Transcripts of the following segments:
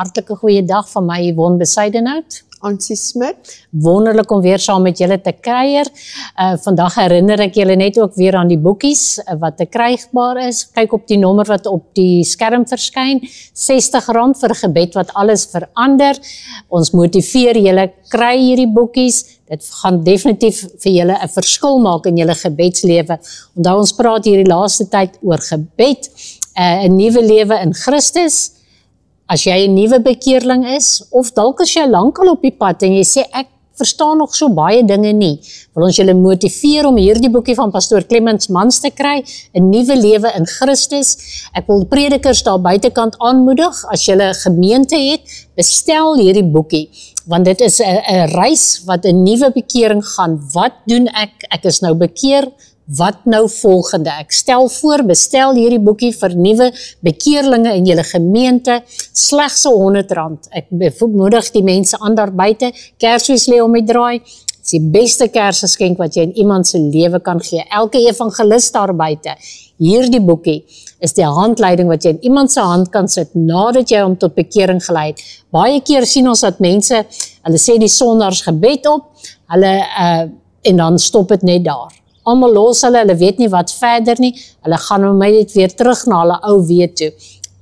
hartlike goeie dag van my Yvonne Besuidenhout. Ansie Smit. Wonderlik om weer saam met julle te kuier. Vandag herinner ek julle net ook weer aan die boekies wat te krygbaar is. Kyk op die nommer wat op die skerm verskyn. R60 vir 'n gebed wat alles verander. Ons motiveer julle, kry hierdie boekies. Dit gaan definitief vir julle 'n verskil maak in julle gebedslewe. Onthou, ons praat hierdie laaste tyd oor gebed, 'n nuwe lewe in Christus. As jy 'n nuwe bekeerling is, of dalk as jy lankal op die pad en jy sê, ek verstaan nog so baie dinge nie, wil ons julle motiveer om hierdie boekie van Pastoor Clemens Mans te kry, 'n nuwe lewe in Christus. Ek wil predikers daar buitekant aanmoedig, as julle 'n gemeente het, bestel hierdie boekie, want dit is 'n reis wat 'n nuwe bekering gaan. Wat doen ek? Ek is nou bekeer. Wat nou volgende? Ek stel voor, bestel hierdie boekie vir nuwe bekeerlinge in julle gemeente, slegs R100. Ek bemoedig die mense aan daar buite, Kersfees lê om die draai, dit is die beste Kersgeskenk wat jy in iemand se lewe kan gee. Elke evangelis daar buite, hierdie boekie is die handleiding wat jy in iemand se hand kan sit, nadat jy hom tot bekering gelei het. Baie keer sien ons dat mense, hulle sê die sondagsgebed op, en dan stop dit net daar. Almal los hulle weet nie wat verder nie, hulle gaan met my net weer terug na hulle ou weet toe.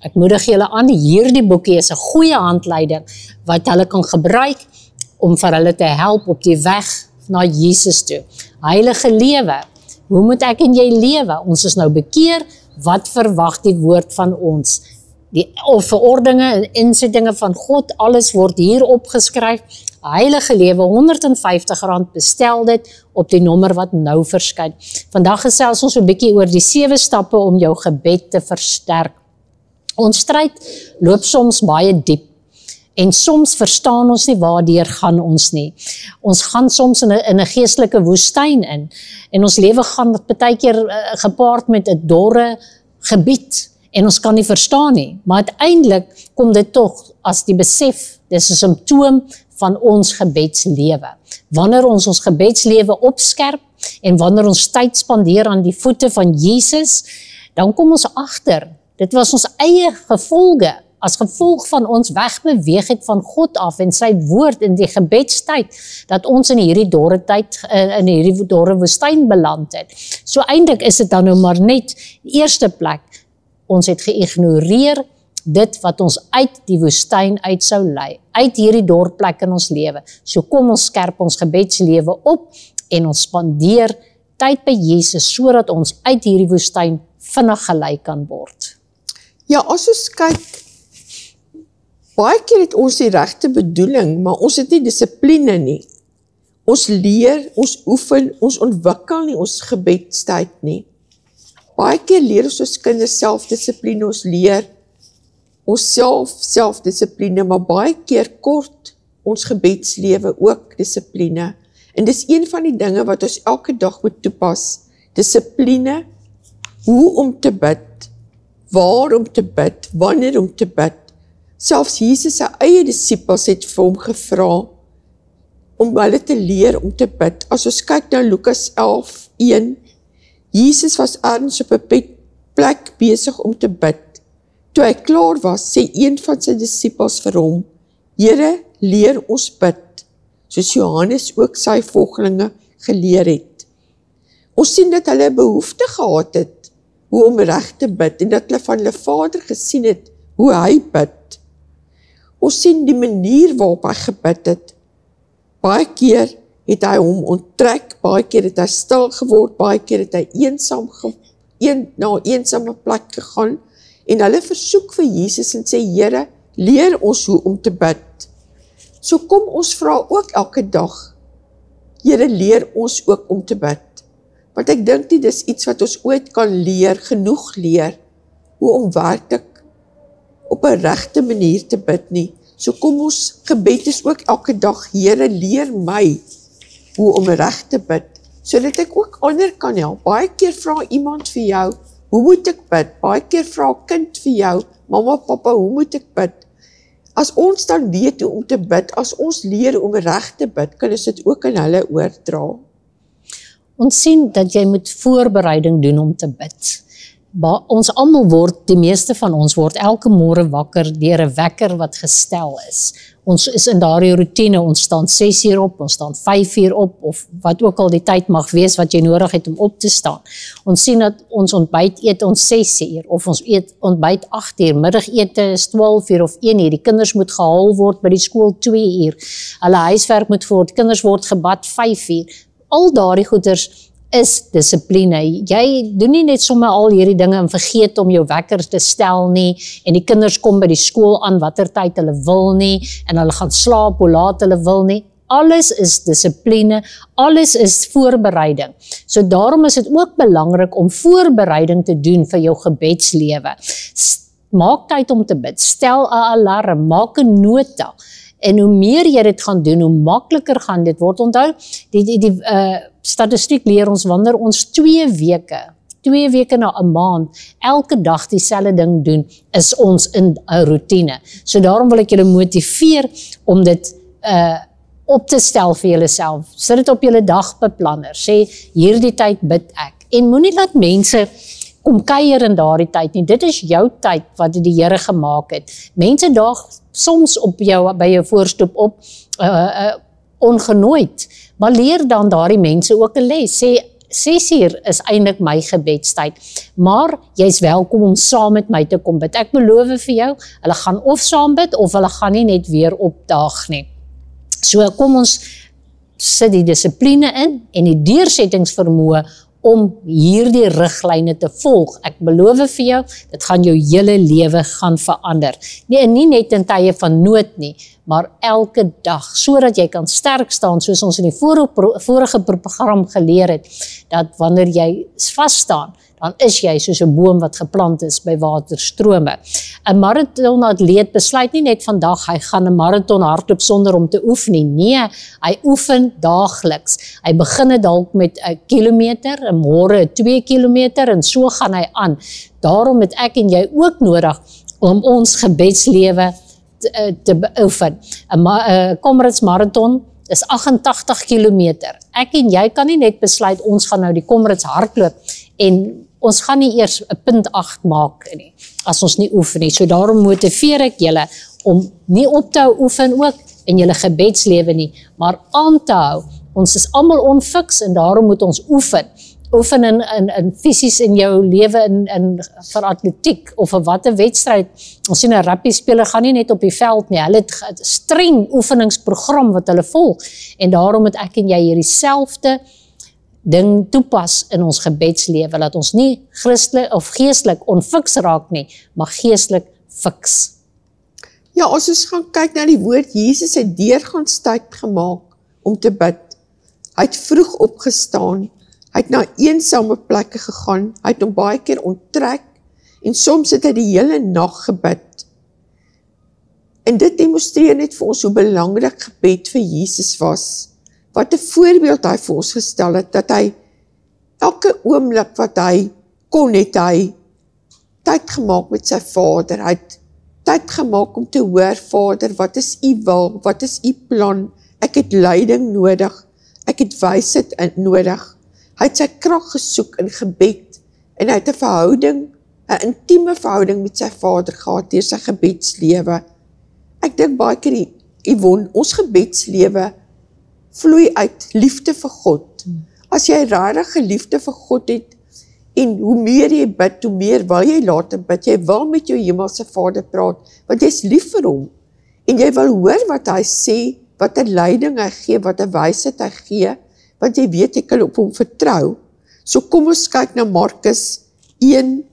Ek moedig julle aan, hierdie boekie is 'n goeie handleiding wat hulle kan gebruik om vir hulle te help op die weg na Jesus toe. Heilige lewe, hoe moet ek en jy lewe? Ons is nou bekeer, wat verwag die woord van ons? Die verordeninge en insettinge van God, alles word hier opgeskryf. Heilige lewe, R150, bestel dit op die nommer wat nou verskyn. Vandag gesels ons 'n bietjie oor die 7 stappe om jou gebed te versterk. Ons stryd loop soms baie diep en soms verstaan ons nie waardeur gaan ons nie. Ons gaan soms in 'n geestelike woestyn in en ons lewe gaan baie keer gepaard met 'n dorre gebied. En ons kan nie verstaan nie, maar uiteindelik kom dit tog as die besef, dis 'n simptoom van ons gebedslewe. Wanneer ons gebedslewe opskerp en wanneer ons tyd spandeer aan die voete van Jesus, dan kom ons agter, dit was ons eie gevolge, as gevolg van ons wegbeweeg het van God af en sy woord in die gebedstyd, dat ons in hierdie dorre tyd, in hierdie dorre woestyn beland het. So eintlik is dit dan nou maar net die eerste plek, ons het geïgnoreer dit wat ons uit die woestyn uit sou lei, uit hierdie dorplek in ons lewe. So kom ons skerp ons gebedslewe op en ons spandeer tyd by Jesus, sodat ons uit hierdie woestyn vinnig gelei kan word. Ja, as ons kyk, baie keer het ons die regte bedoeling, maar ons het nie dissipline nie. Ons leer, ons oefen, ons ontwikkel nie ons gebedstyd nie. Baie keer leer ons kinders selfdissipline, ons leer ons selfdissipline, maar baie keer kort ons gebedslewe ook dissipline. En dis een van die dinge wat ons elke dag moet toepas. Dissipline, hoe om te bid, waar om te bid, wanneer om te bid. Selfs Jesus se eie disippels het vir hom gevra om hulle te leer om te bid. As ons kyk na Lukas 11:1, Jesus was ergens op 'n plek besig om te bid. Toe hy klaar was, sê een van sy disippels vir hom, Here, leer ons bid, soos Johannes ook sy volgelinge geleer het. Ons sien dat hulle 'n behoefte gehad het, hoe om reg te bid, en dat hulle van hulle Vader gesien het, hoe hy bid. Ons sien die manier waarop hy gebid het. Baie keer het hy hom onttrek, baie keer het hy stil geword, baie keer het hy na 'n eensame plek gegaan, en hulle versoek vir Jesus en sê, Here, leer ons hoe om te bid. So kom ons vra ook elke dag, Here, leer ons ook om te bid. Want ek dink nie, dis iets wat ons ooit kan leer, genoeg leer, hoe om werklik op 'n regte manier te bid nie. So kom ons gebed is ook elke dag, Here, leer my hoe om reg te bid, sodat ek ook ander kan help. Baie keer vra iemand vir jou, hoe moet ek bid? Baie keer vra 'n kind vir jou, mamma, papa, hoe moet ek bid? As ons dan weet hoe om te bid, as ons leer om reg te bid, kan ons dit ook aan hulle oordra. Ons sien dat jy moet voorbereiding doen om te bid. ons almal word, die meeste van ons word elke môre wakker deur 'n wekker wat gestel is. Ons is in daardie roetine, ons staan 6 uur op, ons staan 5 uur op, of wat ook al die tyd mag wees wat jy nodig het om op te staan. Ons sien dat ons ontbyt eet ons 6 uur, of ons ontbyt 8 uur, middagete is 12 uur of 1 uur, die kinders moet gehaal word by die skool 2 uur, hulle huiswerk moet word, kinders word gebad 5 uur, al daardie goeders is dissipline. Jy doen nie net sommer al hierdie dinge en vergeet om jou wekker te stel nie, en die kinders kom by die skool aan watter tyd hulle wil nie, en hulle gaan slaap hoe laat hulle wil nie. Alles is dissipline, alles is voorbereiding. So daarom is dit ook belangrik om voorbereiding te doen vir jou gebedslewe. Maak tyd om te bid, stel 'n alarm, maak 'n nota. En hoe meer jy dit gaan doen, hoe makliker gaan dit word. Onthou, die statistiek leer ons wanneer ons 2 weke na 'n maand, elke dag dieselfde ding doen, is ons in 'n roetine. So daarom wil ek julle motiveer om dit op te stel vir julleself. Sit dit op julle dagbeplanner. Sê, hierdie tyd bid ek. En moenie laat mense kom kuier in daardie tyd nie. Dit is jou tyd wat die Here gemaak het. Mense daag soms op jou, by jou voorstoep op, ongenooid. Maar leer dan daardie mense ook 'n les. Sê, 6 uur is eintlik my gebedstyd, maar jy's welkom om saam met my te kom bid. Ek beloof vir jou, hulle gaan of saam bid, of hulle gaan nie net weer opdaag nie. So kom ons sit die dissipline in en die deursettingsvermoë om hierdie riglyne te volg. Ek beloof vir jou, dit gaan jou hele lewe gaan verander. Nie net in tye van nood nie, maar elke dag, sodat jy kan sterk staan, soos ons in die vorige program geleer het, dat wanneer jy vas staan, dan is jy soos 'n boom wat geplant is by waterstrome. 'n Marathonatleet besluit nie net vandag hy gaan 'n marathon hardloop sonder om te oefen nie. Nee, hy oefen daagliks. Hy begin dalk met 'n kilometer, 'n môre 2 kilometer, en so gaan hy aan. Daarom het ek en jy ook nodig om ons gebedslewe te beoefen. 'n Comrades marathon is 88 kilometer. Ek en jy kan nie net besluit ons gaan nou die Comrades hardloop en ons gaan nie eers 'n punt 8 maak nie, as ons nie oefen nie. So daarom motiveer ek julle om nie op te hou oefen ook in julle gebedslewe nie, maar aan te hou. Ons is almal onfiks en daarom moet ons oefen. Oefen in fisies in jou lewe in vir atletiek of vir watter wedstryd. Ons sien 'n rugby-speler gaan nie net op die veld nie, hulle het 'n streng oefeningsprogram wat hulle volg, en daarom moet ek en jy hierdie selfde ding toepas in ons gebedslewe, dat ons nie Christelik of geestelik onfiks raak nie, maar geestelik fiks. Ja, as ons gaan kyk na die woord, Jesus het deurgaans tyd gemaak om te bid. Hy het vroeg opgestaan, hy het na eensame plekke gegaan, hy het hom baie keer onttrek, en soms het hy die hele nag gebid. En dit demonstreer net vir ons hoe belangrik gebed vir Jesus was. Wat 'n voorbeeld hy vir ons gestel het, dat hy elke oomblik wat hy kon, het hy tyd gemaak met sy Vader. Hy het tyd gemaak om te hoor, Vader, wat is u wil, wat is u plan? Ek het leiding nodig, ek het wysheid nodig. Hy het sy krag gesoek in gebed, en hy het 'n verhouding, 'n intieme verhouding met sy Vader gehad deur sy gebedslewe. Ek dink baie keer, Yvonne, ons gebedslewe vloei uit liefde vir God. As jy regtig liefde vir God het, en hoe meer jy bid, hoe meer wil jy later bid, jy wil met jou hemelse Vader praat, want jy is lief vir hom, en jy wil hoor wat hy sê, wat 'n leiding hy gee, wat 'n wysheid hy gee, want jy weet jy kan op hom vertrou. So kom ons kyk na Markus 1,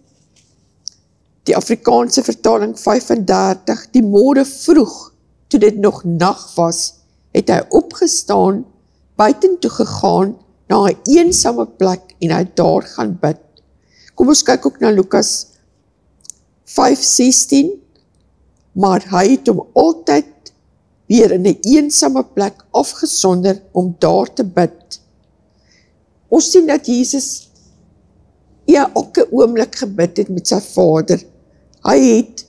die Afrikaanse vertaling 35, die môre vroeg, toe dit nog nag was, het hy opgestaan, buitentoe gegaan, na 'n eensame plek, en hy daar gaan bid. Kom ons kyk ook na Lukas 5:16, maar hy het hom altyd weer in 'n eensame plek afgesonder om daar te bid. Ons sien dat Jesus elke oomblik gebid het met sy Vader. Hy het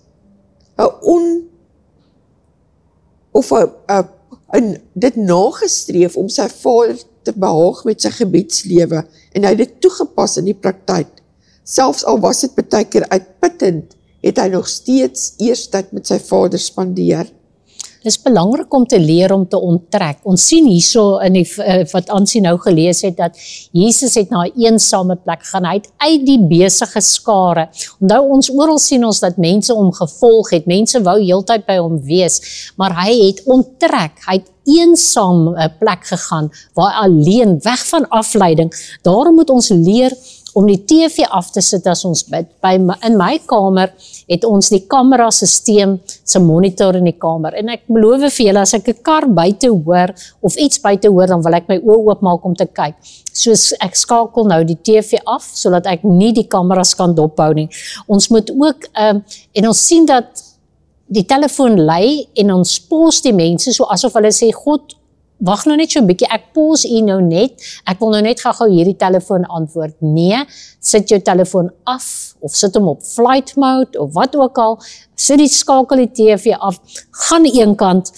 dit nagestreef om sy Vader te behaag met sy gebedslewe, en hy het dit toegepas in die praktyk. selfs al was dit baie keer uitputtend, het hy nog steeds eers tyd met sy Vader spandeer. Dis belangrik om te leer om te onttrek. Ons sien hierso in die wat Ansie nou gelees het, dat Jesus het na 'n eensame plek gegaan. Hy het uit die besige skare. Onthou ons oral sien ons dat mense hom gevolg het. Mense wou heeltyd by hom wees, maar hy het onttrek. Hy het eensaam 'n plek gegaan waar alleen, weg van afleiding. Daarom moet ons leer om die TV af te sit as ons bid. In my kamer het ons die kamerasisteem se monitor in die kamer. En ek beloof vir julle, as ek 'n kar buite hoor of iets buite hoor, dan wil ek my oë oopmaak om te kyk. Soos ek skakel nou die TV af, sodat ek nie die kameras kan dophou nie. Ons moet ook, en ons sien dat die telefoon lui en ons pos die mense so asof hulle sê, God, wag nou net so 'n bietjie, ek pos u nou net, ek wil nou net gou hierdie telefoon antwoord. Nee, sit jou telefoon af, of sit hom op flight mode, of wat ook al, skakel die TV af, gaan een kant,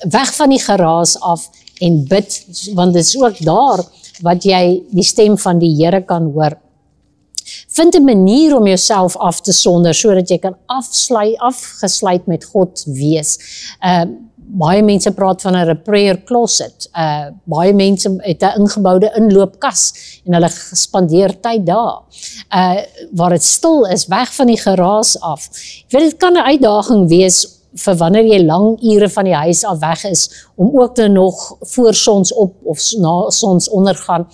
weg van die geraas af, en bid, want dit is ook daar, wat jy die stem van die Here kan hoor. Vind 'n manier om jouself af te sonder, sodat jy kan afgesluit met God wees. Baie mense praat van 'n prayer closet. Baie mense het 'n ingeboude inloopkas en hulle spandeer tyd daar. Waar dit stil is, weg van die geraas af. Ek weet dit kan 'n uitdaging wees vir wanneer jy lang ure van die huis af weg is, om ook dan nog voor sonsop of na sonsondergang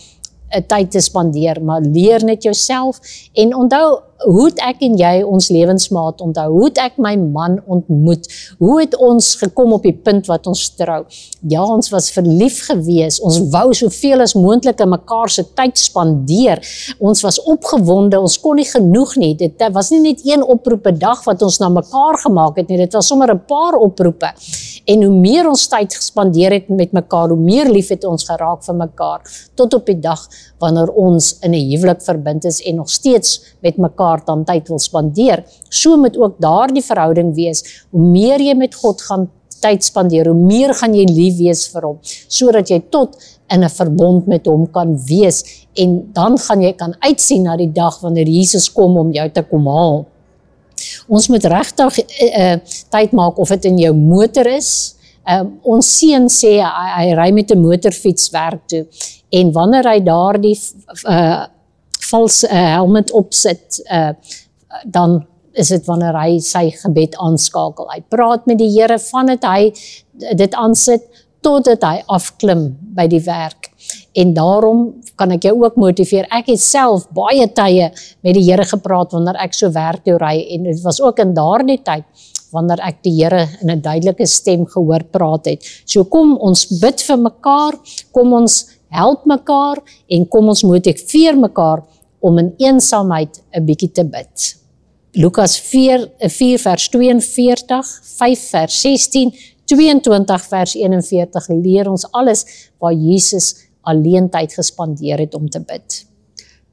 'n tyd te spandeer, maar leer net jouself en onthou, hoe het ek en jy ons lewensmaat onthou, hoe het ek my man ontmoet, hoe het ons gekom op die punt wat ons trou, ja, ons was verlief gewees, ons wou soveel as moontlik in mekaar se tyd spandeer, ons was opgewonde, ons kon nie genoeg nie, dit was nie net een oproep per dag wat ons na mekaar gemaak het nie, dit was sommer 'n paar oproepe, en hoe meer ons tyd gespandeer het met mekaar, hoe meer lief het ons geraak vir mekaar, tot op die dag wanneer ons in 'n huwelik verbind is en nog steeds met mekaar dan tyd wil spandeer. So moet ook daardie verhouding wees. Hoe meer jy met God gaan tyd spandeer, hoe meer gaan jy lief wees vir hom, sodat jy tot in 'n verbond met hom kan wees, en dan gaan jy kan uitsien na die dag wanneer Jesus kom om jou te kom haal. Ons moet regtig tyd maak, of dit in jou motor is. Ons seun sê hy ry met 'n motorfiets werk toe, en wanneer hy daardie vals helmet opsit, dan is dit wanneer hy sy gebed aanskakel. Hy praat met die Here vandat hy dit aansit, totdat hy afklim by die werk. En daarom kan ek jou ook motiveer. Ek het self baie tye met die Here gepraat wanneer ek so werk toe ry, en dit was ook in daardie tyd wanneer ek die Here in 'n duidelike stem gehoor praat het. So kom ons bid vir mekaar, kom ons help mekaar, en kom ons motiveer mekaar om in eensaamheid 'n bietjie te bid. Lukas 4 vers 42, 5 vers 16, 22 vers 41 leer ons alles waar Jesus alleen tyd gespandeer het om te bid.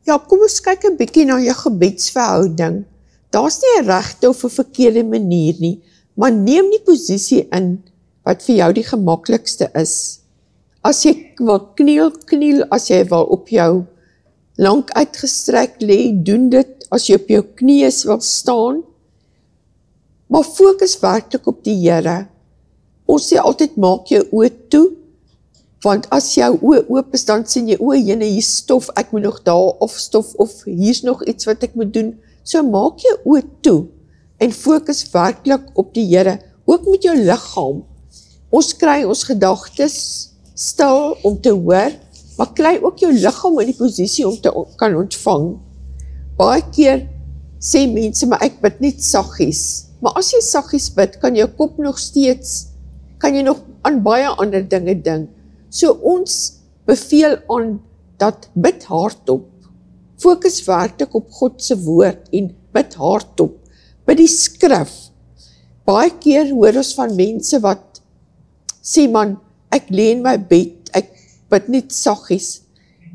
Ja, kom ons kyk 'n bietjie na jou gebedsverhouding. Daar's nie 'n regte of 'n verkeerde manier nie, maar neem die posisie in wat vir jou die gemaklikste is. As jy wil kniel, as jy wil op jou lank uitgestrek lê, doen dit. As jy op jou knieë wil staan, maar fokus werklik op die Here. Ons sê altyd, maak jou oë toe, want as jou oë oop is, dan sien jy, jene, hier stof, ek moet nog daar afstof, of hier's nog iets wat ek moet doen. So maak jou oë toe, en fokus werklik op die Here, ook met jou liggaam. Ons kry ons gedagtes stil om te hoor, maar kry ook jou liggaam in die posisie om te kan ontvang. Baie keer sê mense, maar ek bid net saggies. Maar as jy saggies bid, kan jou kop nog steeds, kan jy nog aan baie ander dinge dink. So ons beveel aan dat bid hardop. Fokus werklik op God se woord en bid hardop. Bid die skrif. Baie keer hoor ons van mense wat sê, man, ek lê in my bed, ek bid net saggies.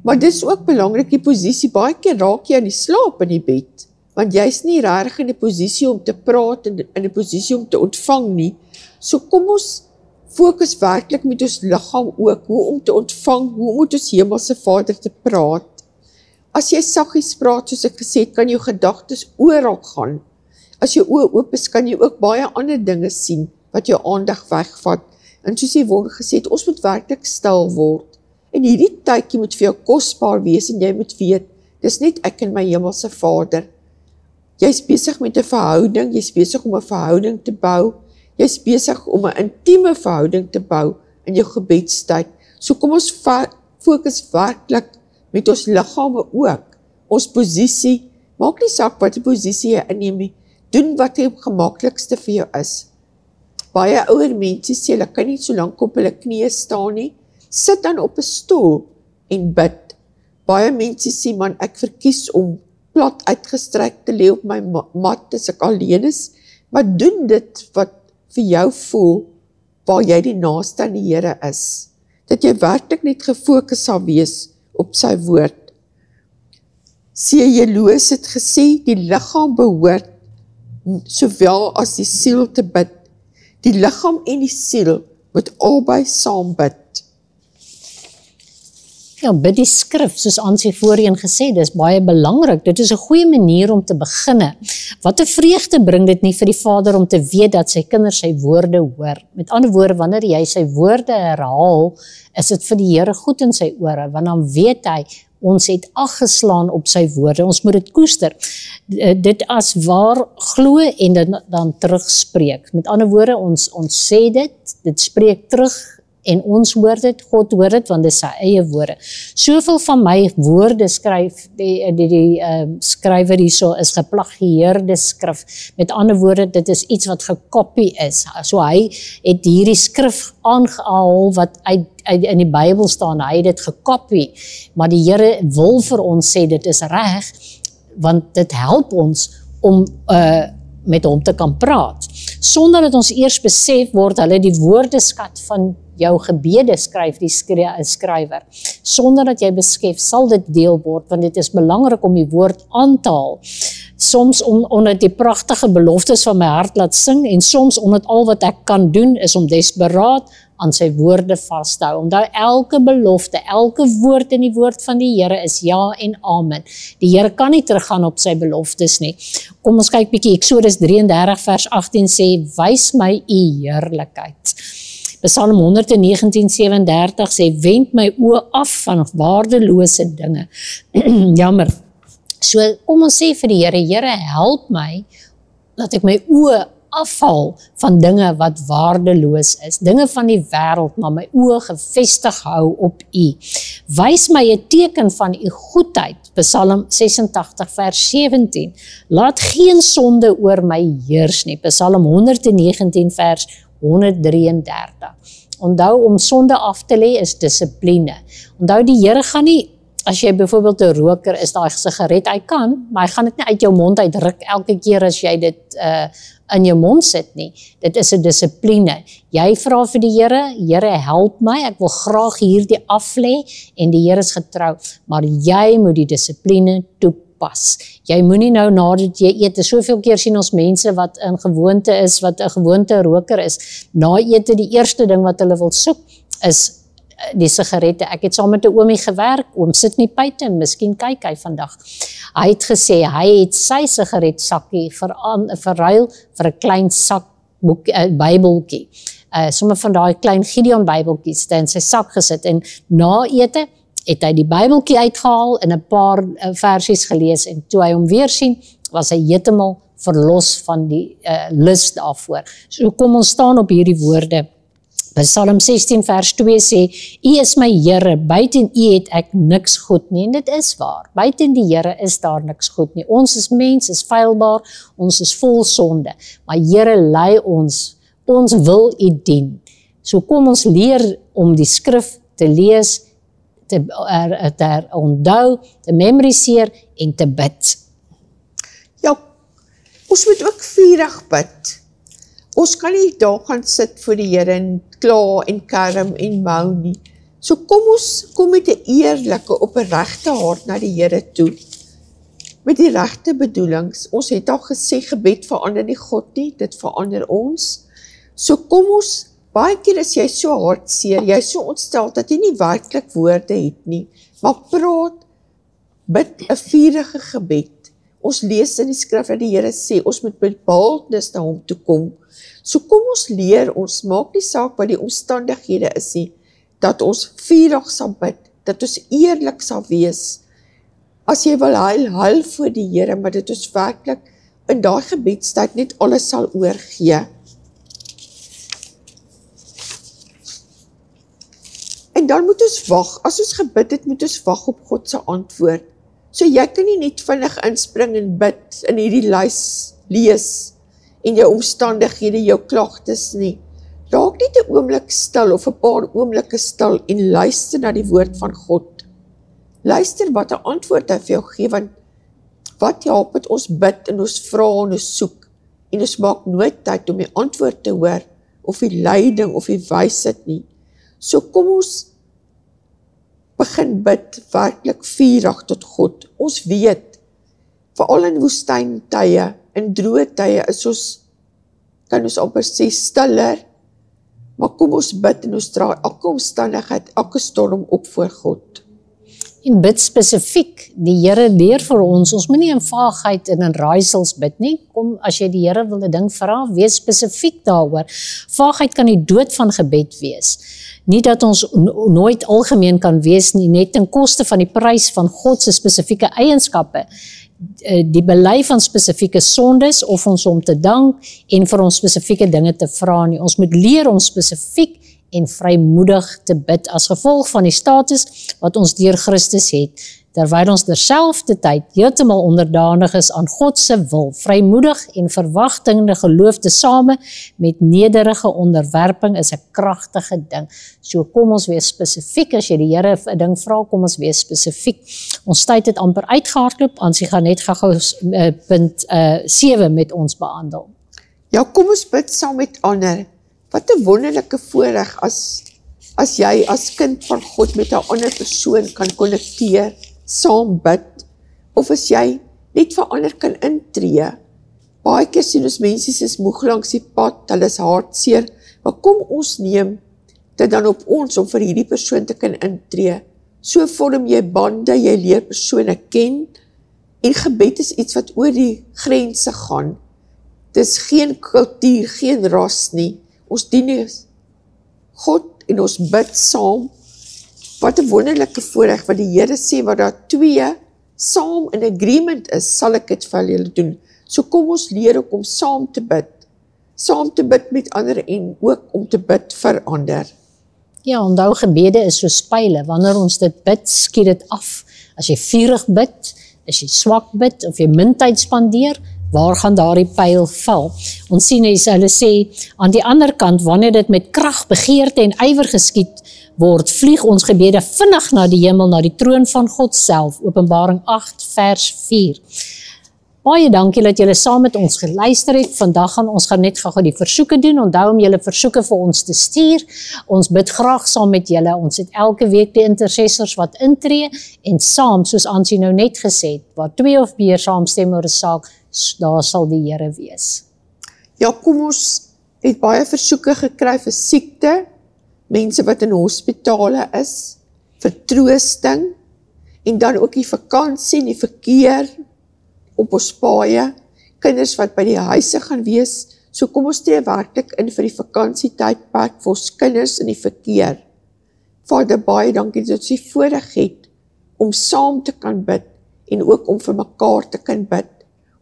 Maar dis ook belangrik, die posisie, baie keer raak jy aan die slaap in die bed, want jy's nie reg in die posisie om te praat en in die posisie om te ontvang nie. So kom ons fokus werklik met ons liggaam ook, hoe om te ontvang, hoe om met ons Hemelse Vader te praat. As jy saggies praat, soos ek gesê het, kan jou gedagtes oral gaan. As jou oë oop is, kan jy ook baie ander dinge sien, wat jou aandag wegvat. En soos jy gesê het, ons moet werklik stil word. En hierdie tydjie moet vir jou kosbaar wees, en jy moet weet, dis net ek en my hemelse Vader. Jy's besig met 'n verhouding, jy's besig om 'n verhouding te bou, jy's besig om 'n intieme verhouding te bou in jou gebedstyd. So kom ons fokus werklik met ons liggame ook, ons posisie, maak nie saak wat die posisie jy inneem nie, doen wat die gemaklikste vir jou is. Baie ouer mense sê, hulle kan nie so lank op hulle knieë staan nie, sit dan op 'n stoel en bid. Baie mense sê, man, ek verkies om plat uitgestrek te lê op my mat as ek alleen is, maar doen dit wat vir jou voel, waar jy die naaste aan die Here is. Dat jy werklik net gefokus sal wees op sy woord. C.J. Lewis het gesê, die liggaam behoort sowel as die siel te bid. Die liggaam en die siel moet albei saam bid. Ja, bid die skrif, soos Ansie voorheen gesê, dis baie belangrik. Dit is 'n goeie manier om te beginne. Wat 'n vreugde bring dit nie vir die Vader om te weet dat sy kinders sy woorde hoor. Met ander woorde, wanneer jy sy woorde herhaal, is dit vir die Here goed in sy ore, want dan weet hy, ons het ag geslaan op sy woorde, ons moet dit koester. Dit as waar glo en dan terugspreek. Met ander woorde, ons sê dit spreek terug, en ons hoor dit, God hoor dit, want dit is sy eie woorde. Soveel van my woorde skryf, die skrywer hierso is geplagieerde skrif. Met ander woorde, dit is iets wat gekopie is. So hy het hierdie skrif aangehaal wat in die Bybel staan, hy het dit gekopie, maar die Here wil vir ons sê, dit is reg, want dit help ons om met hom te kan praat. Sonder dat ons eers besef word, hulle die woordeskat van jou gebede skryf die skrywer. Sonder dat jy beskef, sal dit deel word, want dit is belangrik om die woord aan te haal. Soms omdat die pragtige beloftes van my hart laat sing, en soms omdat al wat ek kan doen, is om desperaat aan sy woorde vas te hou. Omdat elke belofte, elke woord in die woord van die Here is ja en amen. Die Here kan nie teruggaan op sy beloftes nie. Kom ons kyk bietjie, Eksodus 33 vers 18 sê, wys my u heerlikheid. Psalm 119:37 sê, wend my oë af van waardelose dinge. Jammer. So kom ons sê vir die Here, Here help my, dat ek my oë afval van dinge wat waardeloos is, dinge van die wêreld, maar my oë gefestig hou op u. Wys my 'n teken van u goedheid, Psalm 86 vers 17. Laat geen sonde oor my heers nie, Psalm 119 vers 133. Onthou, om sonde af te lê is dissipline. Onthou, die Here gaan nie, as jy byvoorbeeld 'n roker is, daai sigaret, hy kan, maar hy gaan dit nie uit jou mond uitruk elke keer as jy dit in jou mond sit nie. Dit is 'n dissipline. Jy vra vir die Here, Here help my, ek wil graag hierdie af lê, en die Here is getrou, maar jy moet die dissipline toepas. Jy moenie nou nadat jy eet, soveel keer sien ons mense wat in gewoonte is, wat 'n gewoonte roker is, na ete die eerste ding wat hulle wil soek, is die sigarette. Ek het saam met 'n oomie gewerk, oom sit nie buite, en miskien kyk hy vandag. Hy het gesê, hy het sy sigaretsakkie verruil vir 'n klein sak Bybeltjie. Sommige van daai klein Gideon Bybeltjies in sy sak gesit, en na ete het hy die Bybeltjie uitgehaal en 'n paar versies gelees, en toe hy hom weer sien, was hy heeltemal verlos van die lus daarvoor. So kom ons staan op hierdie woorde. Psalm 16 vers 2 sê, U is my Here, buiten U het ek niks goed nie, en dit is waar, buiten die Here is daar niks goed nie. Ons is mens, is feilbaar, ons is vol sonde, maar Here lei ons wil U dien. So kom ons leer om die skrif te lees, te onthou, te memoriseer en te bid. Ja, ons moet ook vurig bid. Ons kan nie daar gaan sit voor die Here en kla en kerm en mou nie. So kom met 'n eerlike, opregte hart na die Here toe. Met die regte bedoelings. Ons het al gesê, gebed verander nie God nie, dit verander ons. So kom ons, baie keer is jy so hartseer, jy is so ontstel, dat jy nie werklik woorde het nie, maar praat bid 'n vurige gebed. Ons lees in die skrif dat die Here sê, ons moet met boldness na hom toe kom. So kom ons leer, ons maak nie saak wat die omstandighede is nie, dat ons vurig sal bid, dat ons eerlik sal wees. As jy wil huil voor die Here, maar dit ons werklik in daai gebedstyd net alles sal oorgee. En dan moet ons wag, as ons gebid het, moet ons wag op God se antwoord. So jy kan nie net vinnig inspring en bid in hierdie lys lees en jou omstandighede, jou klagtes nie. Raak net 'n oomblik stil of 'n paar oomblikke stil en luister na die woord van God. Luister wat 'n antwoord hy vir jou gee, want wat help het ons bid en ons vra en ons soek en ons maak nooit tyd om die antwoord te hoor of die leiding of die wysheid nie. So kom ons begin bid werklik vurig tot God. Ons weet, veral in woestyntye, in droë tye is ons, kan ons amper sê, stiller, maar kom ons bid en ons dra elke omstandigheid, elke storm op voor God. En bid spesifiek, die Here leer vir ons moet nie in vaagheid en in raaisels bid nie. Kom, as jy die Here wil 'n ding vra, wees spesifiek daaroor. Vaagheid kan die dood van gebed wees. Nie dat ons nooit algemeen kan wees nie, net ten koste van die prys van God se spesifieke eienskappe, die bely van spesifieke sondes, of ons om te dank en vir ons spesifieke dinge te vra nie. Ons moet leer om spesifiek en vrymoedig te bid as gevolg van die status wat ons deur Christus het, terwyl ons terselfdertyd heeltemal onderdanig is aan God se wil, vrymoedig en verwagtende geloof tesame met nederige onderwerping is 'n kragtige ding. So kom ons wees spesifiek, as jy die Here 'n ding vra, kom ons wees spesifiek. Ons tyd het amper uitgehardloop, Ansie gaan net gou punt 7 met ons behandel. Ja, kom ons bid saam met ander. Wat 'n wonderlike voorreg as jy as kind van God met 'n ander persoon kan konnekteer, saam bid, of as jy net vir ander kan intree. Baie keer sien ons mense is moeg langs die pad, hulle is hartseer, maar kom ons neem dit dan op ons om vir hierdie persoon te kan intree. So vorm jy bande, jy leer persone ken, en gebed is iets wat oor die grense gaan. Dis geen kultuur, geen ras nie. Ons dien God en ons bid saam. Wat 'n wonderlike voorreg wat die Here sê, wat daar 2 saam in agreement is, sal ek dit vir julle doen. So kom ons leer ook om saam te bid met ander en ook om te bid vir ander. Ja, onthou gebede is soos pile, wanneer ons dit bid, skiet dit af. As jy vurig bid, as jy swak bid, of jy min tyd spandeer, waar gaan daardie pyl val? Ons sien hulle sê, aan die ander kant, wanneer dit met krag, begeerte en ywer geskied word, vlieg ons gebede vinnig na die hemel, na die troon van God self. Openbaring 8 vers 4. Baie dankie dat julle saam met ons geluister het. Vandag ons gaan net gou die versoeke doen. Onthou om julle versoeke vir ons te stuur. Ons bid graag saam met julle. Ons het elke week die intercessors wat intree en saam, soos Ansie nou net gesê het, waar 2 of meer saamstem oor 'n saak, daar sal die Here wees. Ja, kom ons het baie versoeke gekry vir siekte, mense wat in hospitale is, vertroosting, en dan ook die vakansie en die verkeer op ons paaie, kinders wat by die huise gaan wees. So kom ons tree werklik in vir die vakansietydperk vir ons kinders in die verkeer. Vader, baie dankie dat ons die voorreg het om saam te kan bid en ook om vir mekaar te kan bid.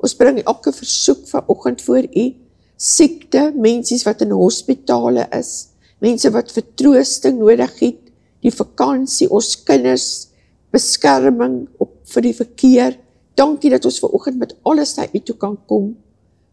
Ons bring elke versoek vanoggend voor U, siekte, mense wat in hospitale is, mense wat vertroosting nodig het, die vakansie, ons kinders, beskerming vir die verkeer. Dankie dat ons vanoggend met alles na U toe kan kom.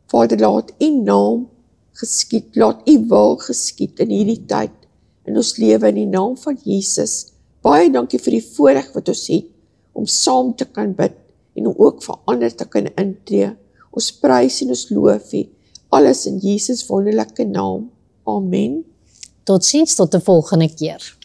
Vader, laat U naam geskied, laat U wil geskied in hierdie tyd, in ons lewe in die naam van Jesus. Baie dankie vir die voorreg wat ons het, om saam te kan bid, en om ook vir ander te kan intree. Ons prys en ons loof U, alles in Jesus wonderlike naam. Amen. Totsiens, tot 'n volgende keer.